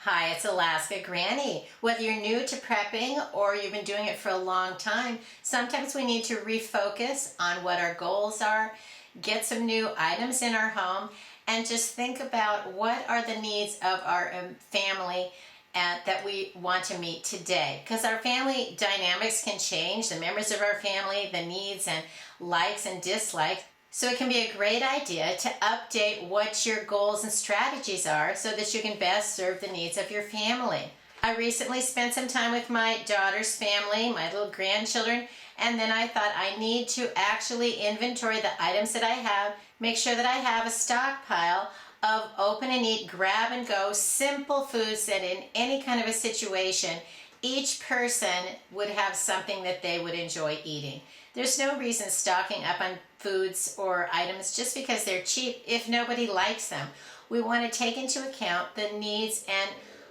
Hi, it's Alaska Granny. Whether you're new to prepping or you've been doing it for a long time, sometimes we need to refocus on what our goals are, get some new items in our home, and just think about what are the needs of our family that we want to meet today. Because our family dynamics can change, the members of our family, the needs and likes and dislikes. So it can be a great idea to update what your goals and strategies are so that you can best serve the needs of your family. I recently spent some time with my daughter's family, my little grandchildren, and then I thought I need to actually inventory the items that I have, make sure that I have a stockpile of open and eat, grab and go, simple foods that in any kind of a situation, each person would have something that they would enjoy eating. There's no reason stocking up on foods or items just because they're cheap if nobody likes them. We want to take into account the needs and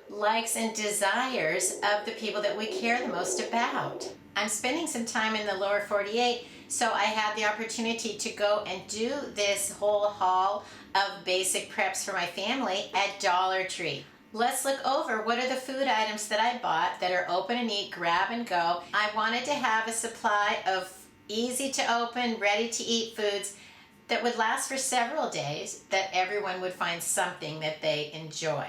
likes and desires of the people that we care the most about. I'm spending some time in the lower 48, so I had the opportunity to go and do this whole haul of basic preps for my family at Dollar Tree. Let's look over what are the food items that I bought that are open and eat, grab and go. I wanted to have a supply of easy to open, ready to eat foods that would last for several days, that everyone would find something that they enjoy.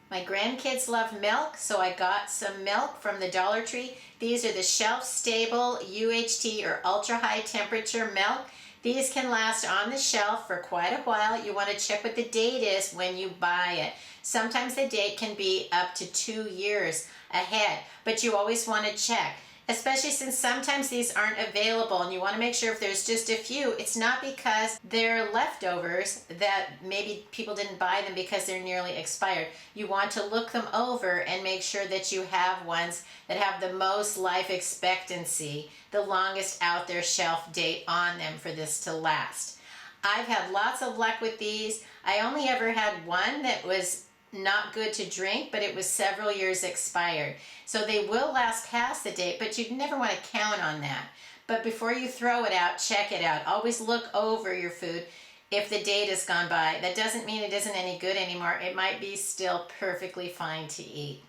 My grandkids love milk, so I got some milk from the Dollar Tree. These are the shelf-stable UHT or ultra-high temperature milk. These can last on the shelf for quite a while. You want to check what the date is when you buy it. Sometimes the date can be up to 2 years ahead, but you always want to check, especially since sometimes these aren't available and you want to make sure if there's just a few, it's not because they're leftovers that maybe people didn't buy them because they're nearly expired. You want to look them over and make sure that you have ones that have the most life expectancy, the longest out there shelf date on them for this to last. I've had lots of luck with these. I only ever had one that was not good to drink, but it was several years expired. So they will last past the date, but you never want to count on that. But before you throw it out, check it out. Always look over your food if the date has gone by. That doesn't mean it isn't any good anymore. It might be still perfectly fine to eat.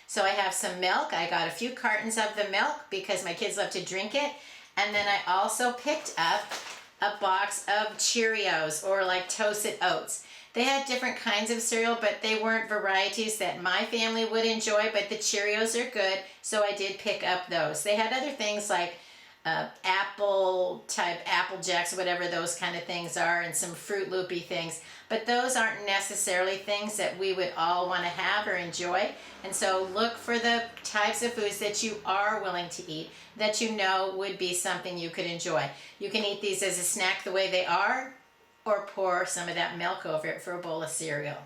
So I have some milk. I got a few cartons of the milk because my kids love to drink it. And then I also picked up a box of Cheerios, or like toasted oats. They had different kinds of cereal, but they weren't varieties that my family would enjoy, but the Cheerios are good, so I did pick up those. They had other things like Apple Jacks, whatever those kind of things are, and some Fruit Loopy things, but those aren't necessarily things that we would all want to have or enjoy. And so look for the types of foods that you are willing to eat, that you know would be something you could enjoy. You can eat these as a snack the way they are, or pour some of that milk over it for a bowl of cereal.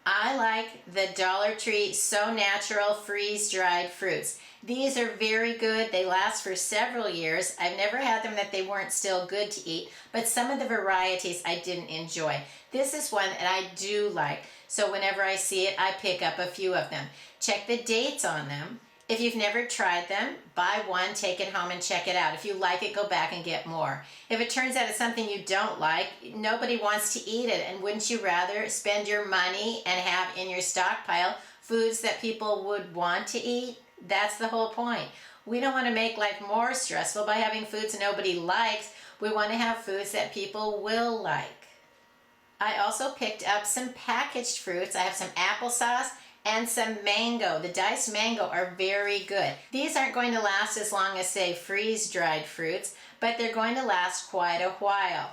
I like the Dollar Tree So Natural freeze-dried fruits. These are very good. They last for several years. I've never had them that they weren't still good to eat, but some of the varieties I didn't enjoy. This is one that I do like, so whenever I see it, I pick up a few of them. Check the dates on them. If you've never tried them, buy one, take it home and check it out. If you like it, go back and get more. If it turns out it's something you don't like, nobody wants to eat it, and wouldn't you rather spend your money and have in your stockpile foods that people would want to eat? That's the whole point. We don't want to make life more stressful by having foods nobody likes. We want to have foods that people will like. I also picked up some packaged fruits. I have some applesauce and some mango. The diced mango are very good. These aren't going to last as long as, say, freeze-dried fruits, but they're going to last quite a while.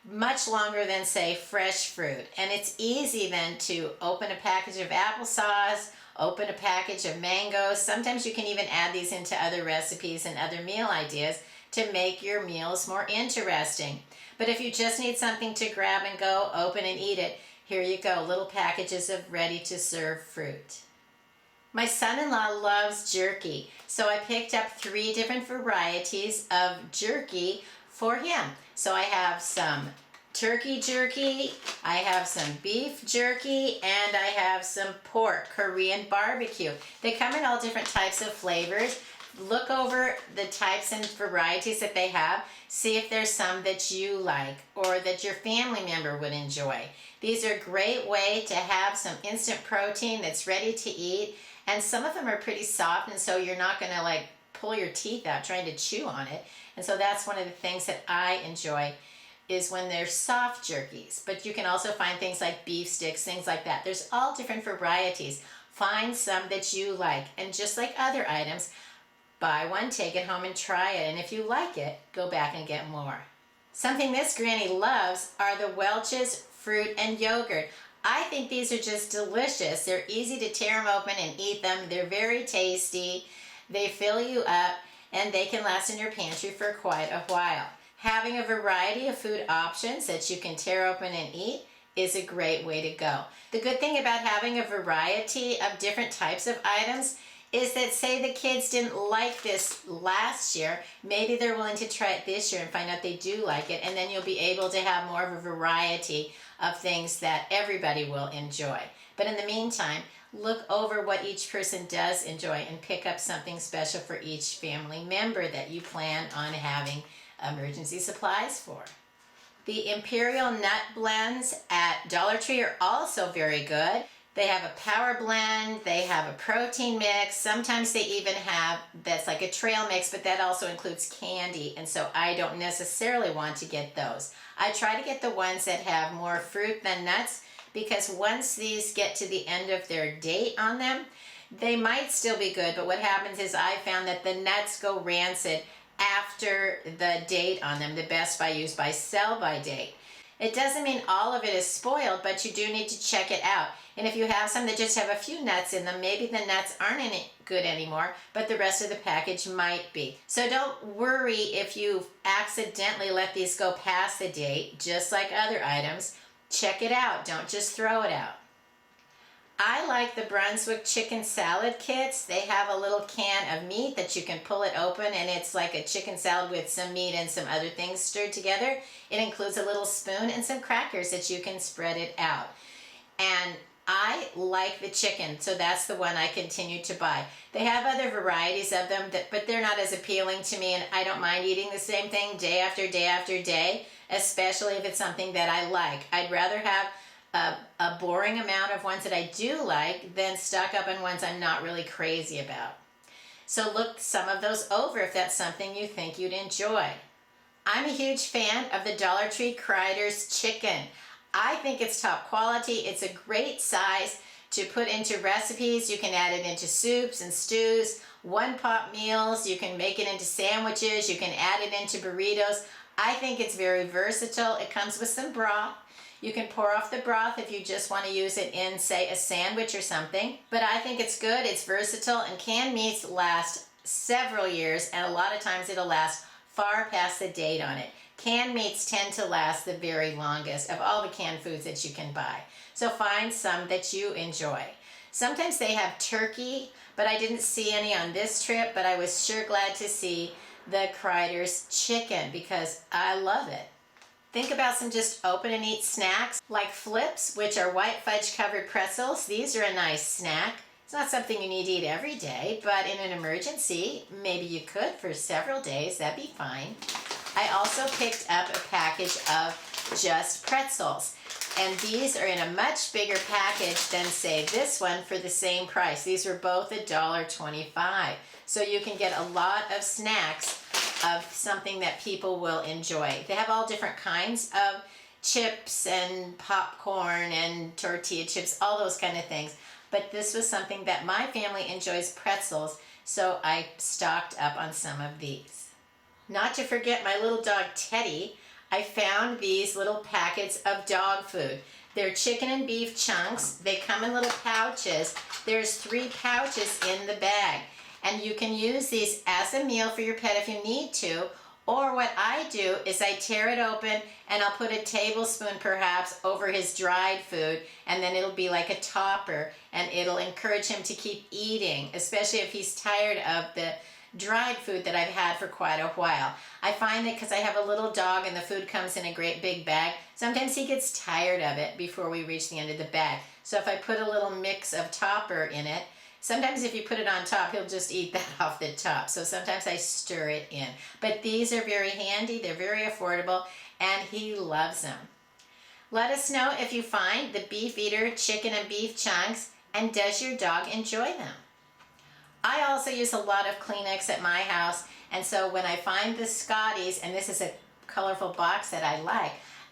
Much longer than, say, fresh fruit. And it's easy then to open a package of applesauce, open a package of mangoes. Sometimes you can even add these into other recipes and other meal ideas to make your meals more interesting. But if you just need something to grab and go, open and eat it, here you go, little packages of ready-to-serve fruit. My son-in-law loves jerky, so I picked up 3 different varieties of jerky for him. So I have some turkey jerky, I have some beef jerky, and I have some pork, Korean barbecue. They come in all different types of flavors. Look over the types and varieties that they have. See if there's some that you like or that your family member would enjoy. These are a great way to have some instant protein that's ready to eat. And some of them are pretty soft, and so you're not going to like pull your teeth out trying to chew on it. And so that's one of the things that I enjoy is when they're soft jerkies. But you can also find things like beef sticks, things like that. There's all different varieties. Find some that you like. And just like other items, buy one, take it home and try it. And if you like it, go back and get more. Something this granny loves are the Welch's fruit and yogurt. I think these are just delicious. They're easy to tear them open and eat them. They're very tasty. They fill you up and they can last in your pantry for quite a while. Having a variety of food options that you can tear open and eat is a great way to go. The good thing about having a variety of different types of items is that, say the kids didn't like this last year, maybe they're willing to try it this year and find out they do like it, and then you'll be able to have more of a variety of things that everybody will enjoy. But in the meantime, look over what each person does enjoy and pick up something special for each family member that you plan on having emergency supplies for. The Imperial Nut Blends at Dollar Tree are also very good. They have a power blend, they have a protein mix, sometimes they even have that's like a trail mix, but that also includes candy, and so I don't necessarily want to get those. I try to get the ones that have more fruit than nuts, because once these get to the end of their date on them, they might still be good, but what happens is I found that the nuts go rancid after the date on them. The Best By use by sell by date. It doesn't mean all of it is spoiled, but you do need to check it out. And if you have some that just have a few nuts in them, maybe the nuts aren't any good anymore, but the rest of the package might be. So don't worry if you accidentally let these go past the date, just like other items. Check it out, don't just throw it out. I like the Brunswick chicken salad kits. They have a little can of meat that you can pull it open, and it's like a chicken salad with some meat and some other things stirred together. It includes a little spoon and some crackers that you can spread it out. And I like the chicken, so that's the one I continue to buy. They have other varieties of them, but they're not as appealing to me, and I don't mind eating the same thing day after day after day, especially if it's something that I like. I'd rather have a boring amount of ones that I do like than stock up on ones I'm not really crazy about. So look some of those over if that's something you think you'd enjoy. I'm a huge fan of the Dollar Tree Crider's chicken. I think it's top quality. It's a great size to put into recipes. You can add it into soups and stews, one-pot meals. You can make it into sandwiches. You can add it into burritos. I think it's very versatile. It comes with some broth. You can pour off the broth if you just want to use it in, say, a sandwich or something. But I think it's good, it's versatile, and canned meats last several years, and a lot of times it'll last far past the date on it. Canned meats tend to last the very longest of all the canned foods that you can buy. So find some that you enjoy. Sometimes they have turkey, but I didn't see any on this trip, but I was sure glad to see the Crider's chicken because I love it. Think about some just open and eat snacks like flips, which are white fudge covered pretzels. These are a nice snack. It's not something you need to eat every day, but in an emergency, maybe you could for several days. That'd be fine. I also picked up a package of just pretzels. And these are in a much bigger package than, say, this one for the same price. These were both $1.25. So you can get a lot of snacks of something that people will enjoy. They have all different kinds of chips and popcorn and tortilla chips, all those kind of things. But this was something that my family enjoys, pretzels, so I stocked up on some of these. Not to forget my little dog Teddy, I found these little packets of dog food. They're chicken and beef chunks. They come in little pouches. There's 3 pouches in the bag. And you can use these as a meal for your pet if you need to. Or what I do is I tear it open and I'll put a tablespoon perhaps over his dried food, and then it'll be like a topper and it'll encourage him to keep eating, especially if he's tired of the dried food that I've had for quite a while. I find that because I have a little dog and the food comes in a great big bag, sometimes he gets tired of it before we reach the end of the bag. So if I put a little mix of topper in it, Sometimes if you put it on top, he'll just eat that off the top. So sometimes I stir it in. But these are very handy, they're very affordable, and he loves them. Let us know if you find the Beef Eater chicken and beef chunks, and does your dog enjoy them? I also use a lot of Kleenex at my house, and so when I find the Scotties, and this is a colorful box that I like,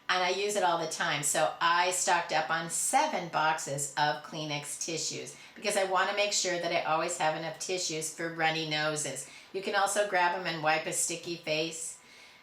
and I use it all the time, so I stocked up on 7 boxes of Kleenex tissues because I want to make sure that I always have enough tissues for runny noses. You can also grab them and wipe a sticky face,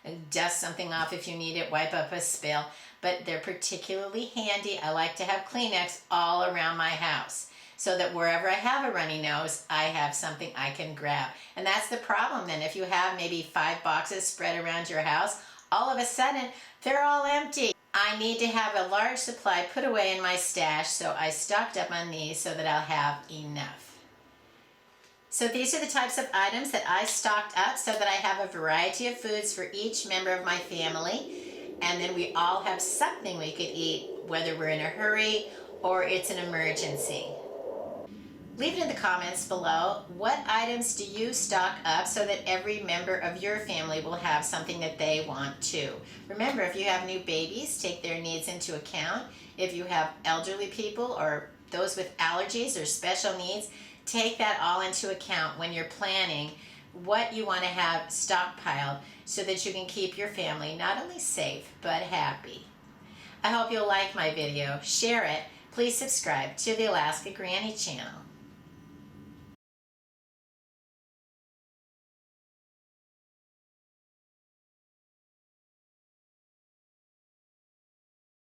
and dust something off if you need it, wipe up a spill, but they're particularly handy. I like to have Kleenex all around my house so that wherever I have a runny nose, I have something I can grab. And that's the problem then. If you have maybe 5 boxes spread around your house, all of a sudden, they're all empty. I need to have a large supply put away in my stash, so I stocked up on these so that I'll have enough. So these are the types of items that I stocked up so that I have a variety of foods for each member of my family. And then we all have something we could eat, whether we're in a hurry or it's an emergency. Leave it in the comments below. What items do you stock up so that every member of your family will have something that they want too? Remember, if you have new babies, take their needs into account. If you have elderly people or those with allergies or special needs, take that all into account when you're planning what you want to have stockpiled so that you can keep your family not only safe but happy. I hope you'll like my video, share it. Please subscribe to the Alaska Granny channel.